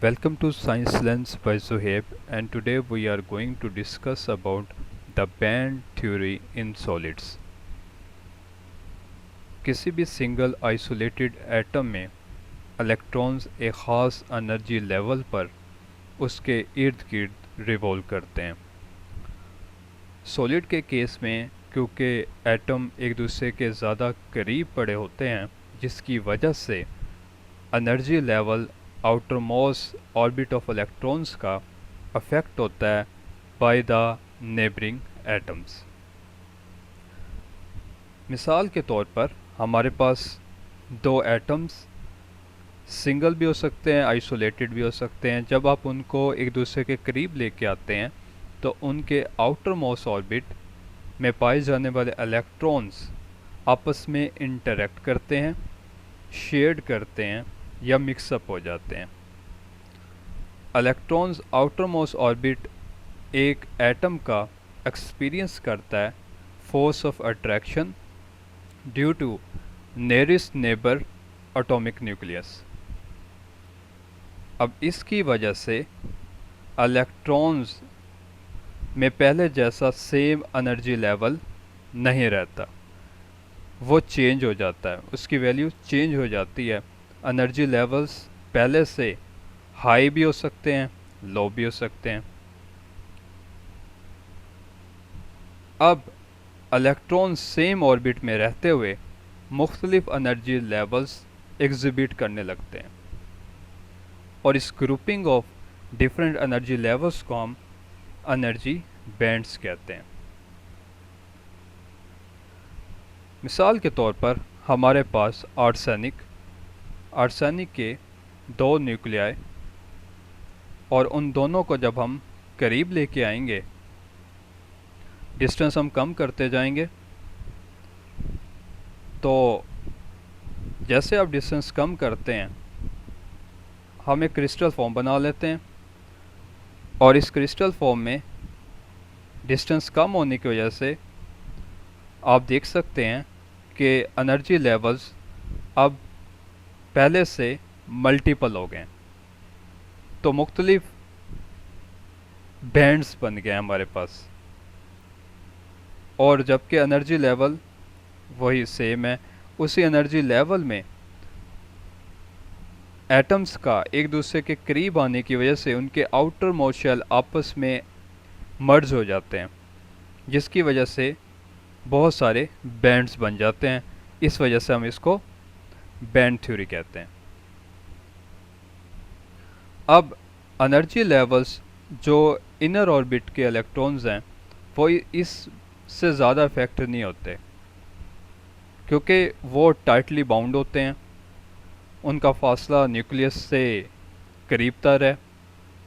Welcome to Science Lens by Zohaib, and today we are going to discuss about the band theory in solids. किसी भी single isolated atom में electrons एक ख़ास energy level पर उसके इर्द गिर्द रिवॉल्व करते हैं। सॉलिड के केस में क्योंकि एटम एक दूसरे के ज़्यादा करीब पड़े होते हैं, जिसकी वजह से energy level outermost orbit of electrons का अफेक्ट होता है बाय द नेबरिंग एटम्स। मिसाल के तौर पर हमारे पास दो एटम्स सिंगल भी हो सकते हैं, आइसोलेटेड भी हो सकते हैं। जब आप उनको एक दूसरे के करीब लेके आते हैं तो उनके आउटर मोस्ट ऑर्बिट में पाए जाने वाले इलेक्ट्रॉन्स आपस में इंटरेक्ट करते हैं, शेयर करते हैं या मिक्सअप हो जाते हैं। इलेक्ट्रॉन्स आउटर मोस्ट ऑर्बिट एक एटम का एक्सपीरियंस करता है force of attraction due to nearest neighbour atomic nucleus. अब इसकी वजह से इलेक्ट्रॉन्स में पहले जैसा सेम एनर्जी लेवल नहीं रहता, वो चेंज हो जाता है, उसकी वैल्यू चेंज हो जाती है। एनर्जी लेवल्स पहले से हाई भी हो सकते हैं, लो भी हो सकते हैं। अब इलेक्ट्रॉन सेम ऑर्बिट में रहते हुए मुख्तलिफ एनर्जी लेवल्स एग्जिबिट करने लगते हैं, और इस grouping of different energy levels को हम एनर्जी बैंड्स कहते हैं। मिसाल के तौर पर हमारे पास आर्सेनिक के दो न्यूक्लियाई, और उन दोनों को जब हम करीब लेके आएंगे, डिस्टेंस हम कम करते जाएंगे, तो जैसे आप डिस्टेंस कम करते हैं हम एक क्रिस्टल फॉर्म बना लेते हैं, और इस क्रिस्टल फॉर्म में डिस्टेंस कम होने की वजह से आप देख सकते हैं कि एनर्जी लेवल्स अब पहले से मल्टीपल हो गए, तो मुख्तलिफ बैंड्स बन गए हमारे पास। और जबकि एनर्जी लेवल वही सेम है, उसी एनर्जी लेवल में एटम्स का एक दूसरे के करीब आने की वजह से उनके आउटर मोस्ट शेल आपस में मर्ज हो जाते हैं, जिसकी वजह से बहुत सारे बैंड्स बन जाते हैं। इस वजह से हम इसको बैंड थ्योरी कहते हैं। अब एनर्जी लेवल्स जो इनर ऑर्बिट के इलेक्ट्रॉन्स हैं वो इससे ज़्यादा इफेक्ट नहीं होते, क्योंकि वो टाइटली बाउंड होते हैं, उनका फासला न्यूक्लियस से करीब तर है,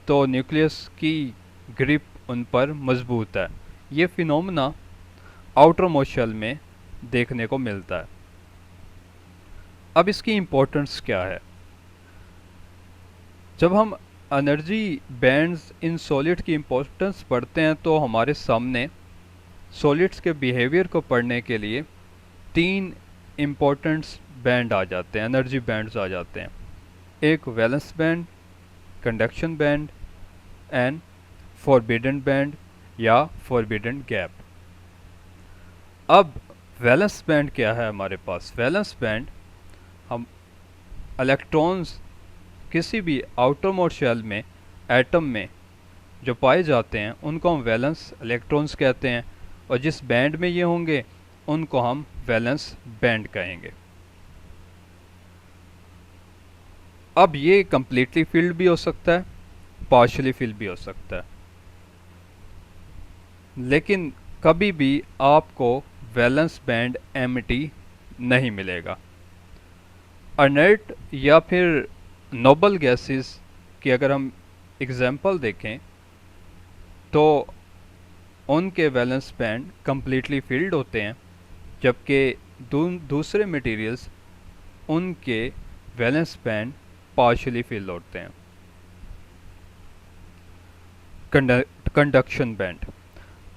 तो न्यूक्लियस की ग्रिप उन पर मजबूत है। ये फिनोमेना आउटर मोस्ट शेल में देखने को मिलता है। अब इसकी इम्पोर्टेंस क्या है? जब हम एनर्जी बैंड्स इन सॉलिड की इम्पोर्टेंस पढ़ते हैं तो हमारे सामने सॉलिड्स के बिहेवियर को पढ़ने के लिए तीन इम्पोर्टेंट बैंड आ जाते हैं, एनर्जी बैंड्स आ जाते हैं। एक valence band, conduction band and forbidden band या फॉरबिडन गैप। अब वैलेंस बैंड क्या है हमारे पास? वैलेंस बैंड हम इलेक्ट्रॉन्स किसी भी आउटर मोस्ट शेल में एटम में जो पाए जाते हैं उनको हम वैलेंस इलेक्ट्रॉन्स कहते हैं, और जिस बैंड में ये होंगे उनको हम वैलेंस बैंड कहेंगे। अब ये कंप्लीटली फील्ड भी हो सकता है, पार्शियली फील्ड भी हो सकता है, लेकिन कभी भी आपको वैलेंस बैंड एम्प्टी नहीं मिलेगा। इनर्ट या फिर नोबल गैसेस की अगर हम एग्जांपल देखें तो उनके वैलेंस बैंड कंप्लीटली फील्ड होते हैं, जबकि दूसरे मटेरियल्स उनके वैलेंस बैंड पार्शियली फील्ड होते हैं।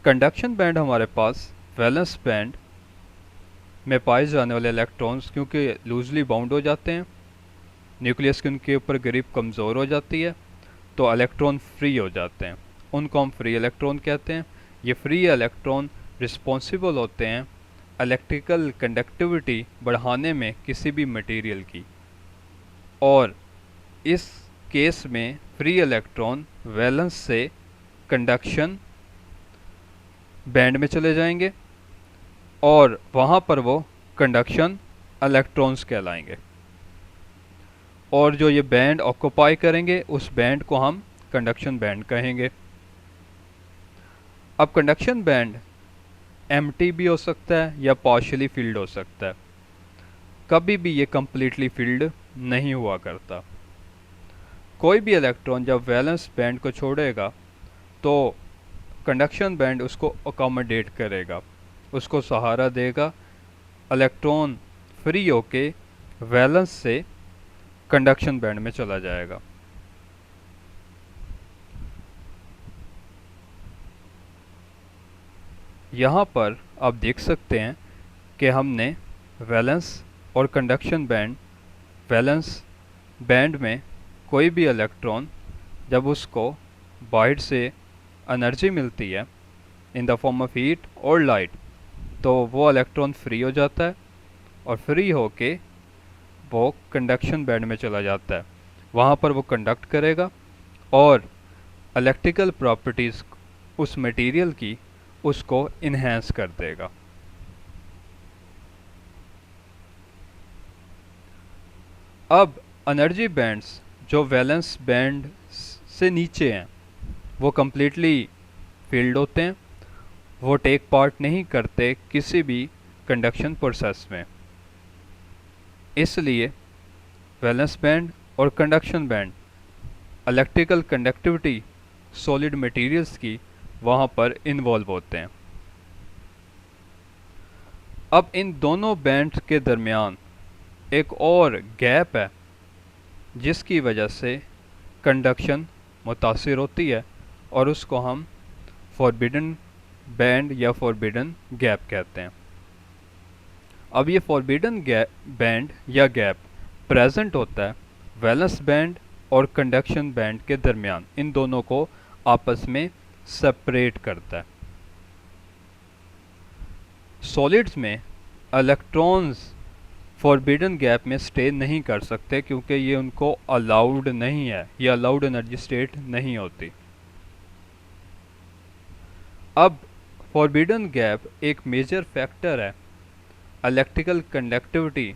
कंडक्शन बैंड हमारे पास वैलेंस बैंड में पाए जाने वाले इलेक्ट्रॉन्स क्योंकि लूजली बाउंड हो जाते हैं, न्यूक्लियस की उनके ऊपर ग्रिप कमज़ोर हो जाती है, तो इलेक्ट्रॉन फ्री हो जाते हैं, उनको हम फ्री इलेक्ट्रॉन कहते हैं। ये फ्री इलेक्ट्रॉन रिस्पॉन्सिबल होते हैं इलेक्ट्रिकल कंडक्टिविटी बढ़ाने में किसी भी मटेरियल की, और इस केस में फ्री इलेक्ट्रॉन वैलेंस से कंडक्शन बैंड में चले जाएंगे और वहाँ पर वो कंडक्शन इलेक्ट्रॉन्स कहलाएंगे, और जो ये बैंड ऑक्यूपाई करेंगे उस बैंड को हम कंडक्शन बैंड कहेंगे। अब कंडक्शन बैंड एम्प्टी भी हो सकता है या पार्शियली फिल्ड हो सकता है, कभी भी ये कंप्लीटली फिल्ड नहीं हुआ करता। कोई भी इलेक्ट्रॉन जब वैलेंस बैंड को छोड़ेगा तो कंडक्शन बैंड उसको अकोमोडेट करेगा, उसको सहारा देगा, इलेक्ट्रॉन फ्री होके वैलेंस से कंडक्शन बैंड में चला जाएगा। यहाँ पर आप देख सकते हैं कि हमने वैलेंस और कंडक्शन बैंड, वैलेंस बैंड में कोई भी इलेक्ट्रॉन जब उसको बाहर से एनर्जी मिलती है in the form of heat और लाइट, तो वो इलेक्ट्रॉन फ्री हो जाता है और फ्री होके वो कंडक्शन बैंड में चला जाता है। वहाँ पर वो कंडक्ट करेगा और इलेक्ट्रिकल प्रॉपर्टीज़ उस मटेरियल की उसको इन्हेंस कर देगा। अब एनर्जी बैंड्स जो वैलेंस बैंड से नीचे हैं वो कम्प्लीटली फील्ड होते हैं, वो टेक पार्ट नहीं करते किसी भी कंडक्शन प्रोसेस में। इसलिए वैलेंस बैंड और conduction band electrical conductivity solid materials की वहाँ पर इन्वॉल्व होते हैं। अब इन दोनों बैंड्स के दरमियान एक और गैप है जिसकी वजह से कंडक्शन मुतासिर होती है और उसको हम फॉरबिडन बैंड या फॉरबिडन गैप कहते हैं। अब ये फॉरबिडन बैंड या गैप प्रेजेंट होता है वैलेंस बैंड और कंडक्शन बैंड के दरमियान, इन दोनों को आपस में सेपरेट करता है। सॉलिड्स में इलेक्ट्रॉन्स फॉरबिडन गैप में स्टे नहीं कर सकते क्योंकि ये उनको अलाउड नहीं है, ये अलाउड एनर्जी स्टेट नहीं होती। अब फॉरबिडन गैप एक मेजर फैक्टर है इलेक्ट्रिकल कंडक्टिविटी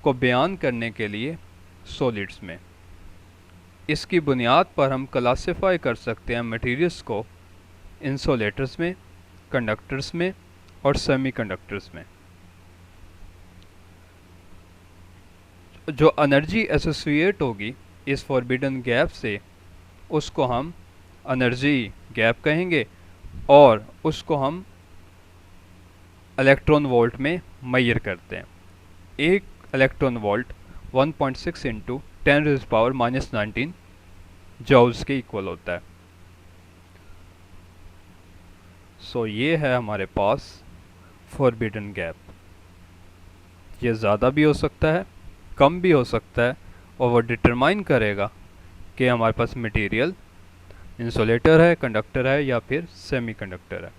को बयान करने के लिए सॉलिड्स में। इसकी बुनियाद पर हम क्लासिफाई कर सकते हैं मटेरियल्स को इंसुलेटर्स में, कंडक्टर्स में और सेमीकंडक्टर्स में। जो एनर्जी एसोसिएट होगी इस फॉरबिडन गैप से उसको हम एनर्जी गैप कहेंगे और उसको हम इलेक्ट्रॉन वोल्ट में मेजर करते हैं। एक इलेक्ट्रॉन वोल्ट 1.6 इंटू 10⁻⁻19 जॉल्स के इक्वल होता है। सो ये है हमारे पास फॉरबिडन गैप। ये ज़्यादा भी हो सकता है, कम भी हो सकता है, और वो डिटरमाइन करेगा कि हमारे पास मटेरियल इंसुलेटर है, कंडक्टर है या फिर सेमीकंडक्टर है।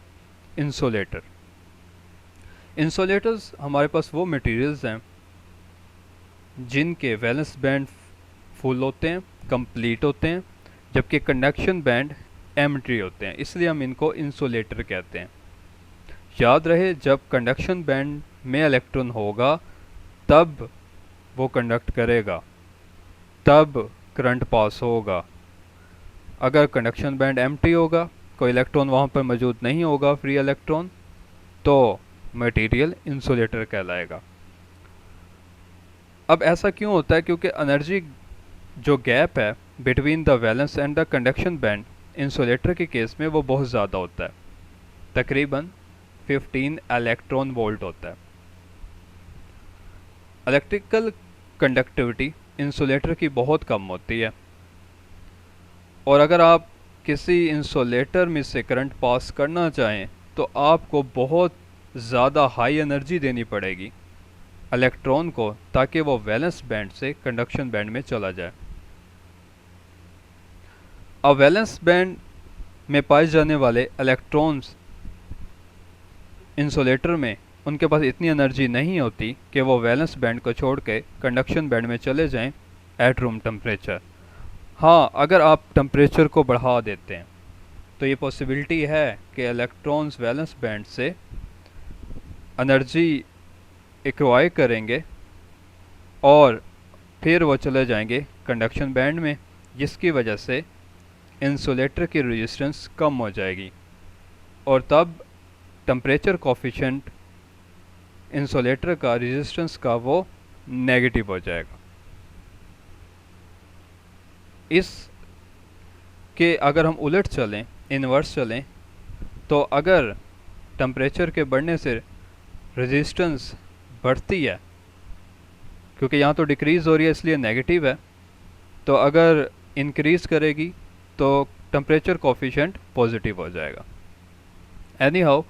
इंसुलेटर्स हमारे पास वो मटेरियल्स हैं जिनके वैलेंस बैंड फुल होते हैं, कंप्लीट होते हैं, जबकि कंडक्शन बैंड एम्प्टी होते हैं, इसलिए हम इनको इंसुलेटर कहते हैं। याद रहे जब कंडक्शन बैंड में इलेक्ट्रॉन होगा तब वो कंडक्ट करेगा, तब करंट पास होगा। अगर कंडक्शन बैंड एम्प्टी होगा, कोई इलेक्ट्रॉन वहाँ पर मौजूद नहीं होगा, फ्री इलेक्ट्रॉन, तो मटेरियल इंसुलेटर कहलाएगा। अब ऐसा क्यों होता है? क्योंकि एनर्जी जो गैप है between the valence and the conduction band insulator के केस में वो बहुत ज़्यादा होता है, तकरीबन 15 इलेक्ट्रॉन वोल्ट होता है। इलेक्ट्रिकल कंडक्टिविटी इंसुलेटर की बहुत कम होती है, और अगर आप किसी इंसुलेटर में से करंट पास करना चाहें तो आपको बहुत ज़्यादा हाई एनर्जी देनी पड़ेगी इलेक्ट्रॉन को ताकि वो वैलेंस बैंड से कंडक्शन बैंड में चला जाए। अब वैलेंस बैंड में पाए जाने वाले इलेक्ट्रॉन्स इंसुलेटर में उनके पास इतनी एनर्जी नहीं होती कि वो वैलेंस बैंड को छोड़ के कंडक्शन बैंड में चले जाएं एट रूम टेम्परेचर। हाँ, अगर आप टेम्परेचर को बढ़ा देते हैं तो ये पॉसिबिलिटी है कि इलेक्ट्रॉन्स वैलेंस बैंड से एनर्जी एक्वायर करेंगे और फिर वो चले जाएंगे कंडक्शन बैंड में, जिसकी वजह से इंसुलेटर की रेजिस्टेंस कम हो जाएगी और तब टेम्परेचर कोफिशिएंट इंसुलेटर का रेजिस्टेंस का वो नेगेटिव हो जाएगा। इस के अगर हम उलट चलें, इन्वर्स चलें, तो अगर टेम्परेचर के बढ़ने से रेजिस्टेंस बढ़ती है, क्योंकि यहाँ तो डिक्रीज़ हो रही है इसलिए नेगेटिव है, तो अगर इंक्रीज़ करेगी तो टेम्परेचर कोफिशिएंट पॉजिटिव हो जाएगा। एनी हाउ,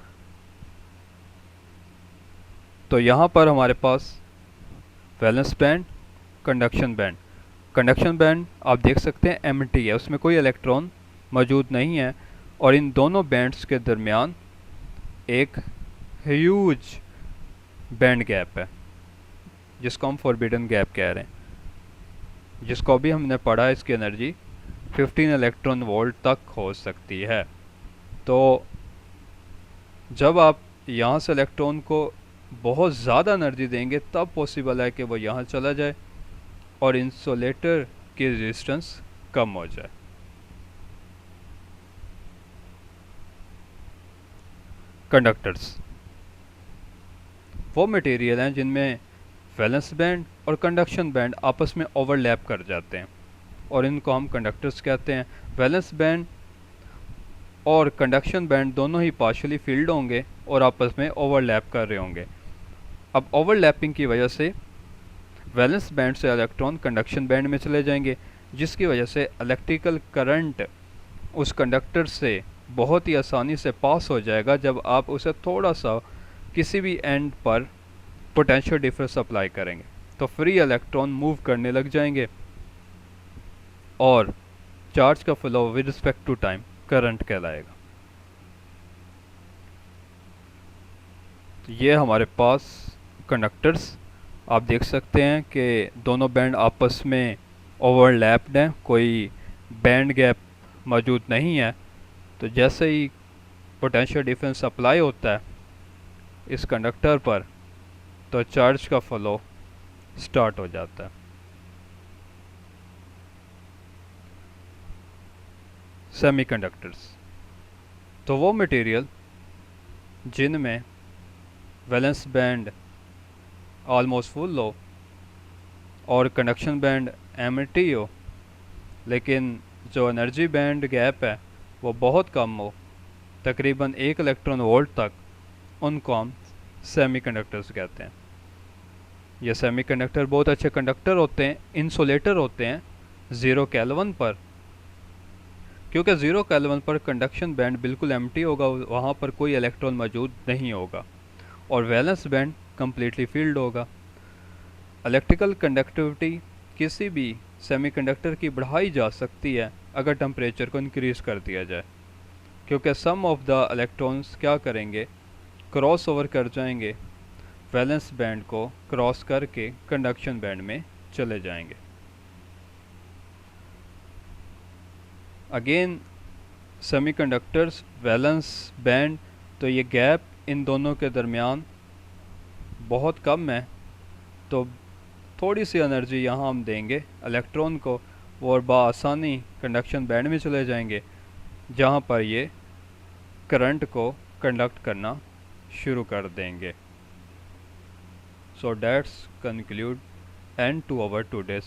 तो यहाँ पर हमारे पास वैलेंस बैंड, कंडक्शन बैंड आप देख सकते हैं एम्प्टी है, उसमें कोई इलेक्ट्रॉन मौजूद नहीं है और इन दोनों बैंड्स के दरमियान एक ह्यूज बैंड गैप है जिसको हम फॉरबिडन गैप कह रहे हैं, जिसको भी हमने पढ़ा है इसकी एनर्जी 15 इलेक्ट्रॉन वोल्ट तक हो सकती है। तो जब आप यहाँ से इलेक्ट्रॉन को बहुत ज़्यादा एनर्जी देंगे तब पॉसिबल है कि वो यहाँ चला जाए और इंसुलेटर की रेजिस्टेंस कम हो जाए। कंडक्टर्स वो मटेरियल हैं जिनमें वैलेंस बैंड और कंडक्शन बैंड आपस में ओवरलैप कर जाते हैं और इनको हम कंडक्टर्स कहते हैं। वैलेंस बैंड और कंडक्शन बैंड दोनों ही पार्शियली फील्ड होंगे और आपस में ओवरलैप कर रहे होंगे। अब ओवरलैपिंग की वजह से वैलेंस बैंड से इलेक्ट्रॉन कंडक्शन बैंड में चले जाएंगे, जिसकी वजह से इलेक्ट्रिकल करंट उस कंडक्टर से बहुत ही आसानी से पास हो जाएगा जब आप उसे थोड़ा सा किसी भी एंड पर पोटेंशियल डिफरेंस अप्लाई करेंगे तो फ्री इलेक्ट्रॉन मूव करने लग जाएंगे और चार्ज का flow with respect to time current कहलाएगा। ये हमारे पास कंडक्टर्स आप देख सकते हैं कि दोनों बैंड आपस में ओवरलैप्ड हैं, कोई बैंड गैप मौजूद नहीं है। तो जैसे ही पोटेंशियल डिफरेंस अप्लाई होता है इस कंडक्टर पर तो चार्ज का फ्लो स्टार्ट हो जाता है। सेमीकंडक्टर्स तो वो मटेरियल जिनमें वैलेंस बैंड ऑलमोस्ट फुल हो और कंडक्शन बैंड एम्प्टी हो, लेकिन जो एनर्जी बैंड गैप है वो बहुत कम हो, तकरीबन 1 इलेक्ट्रॉन वोल्ट तक, उनको हम सेमीकंडक्टर्स कहते हैं। ये सेमीकंडक्टर बहुत अच्छे कंडक्टर होते हैं, इंसुलेटर होते हैं 0 केल्विन पर, क्योंकि 0 केल्विन पर कंडक्शन बैंड बिल्कुल एम्प्टी होगा, वहाँ पर कोई इलेक्ट्रॉन मौजूद नहीं होगा और वैलेंस बैंड कम्प्लीटली फील्ड होगा। इलेक्ट्रिकल कंडक्टिविटी किसी भी सेमीकंडक्टर की बढ़ाई जा सकती है अगर टेम्परेचर को इंक्रीज़ कर दिया जाए, क्योंकि सम ऑफ द इलेक्ट्रॉन्स क्या करेंगे, क्रॉस ओवर कर जाएंगे, वैलेंस बैंड को क्रॉस करके कंडक्शन बैंड में चले जाएंगे। अगेन सेमीकंडक्टर्स, वैलेंस बैंड, तो ये गैप इन दोनों के दरमियान बहुत कम है, तो थोड़ी सी एनर्जी यहाँ हम देंगे इलेक्ट्रॉन को और बआसानी कंडक्शन बैंड में चले जाएंगे जहाँ पर ये करंट को कंडक्ट करना शुरू कर देंगे। So that's conclude end to our today's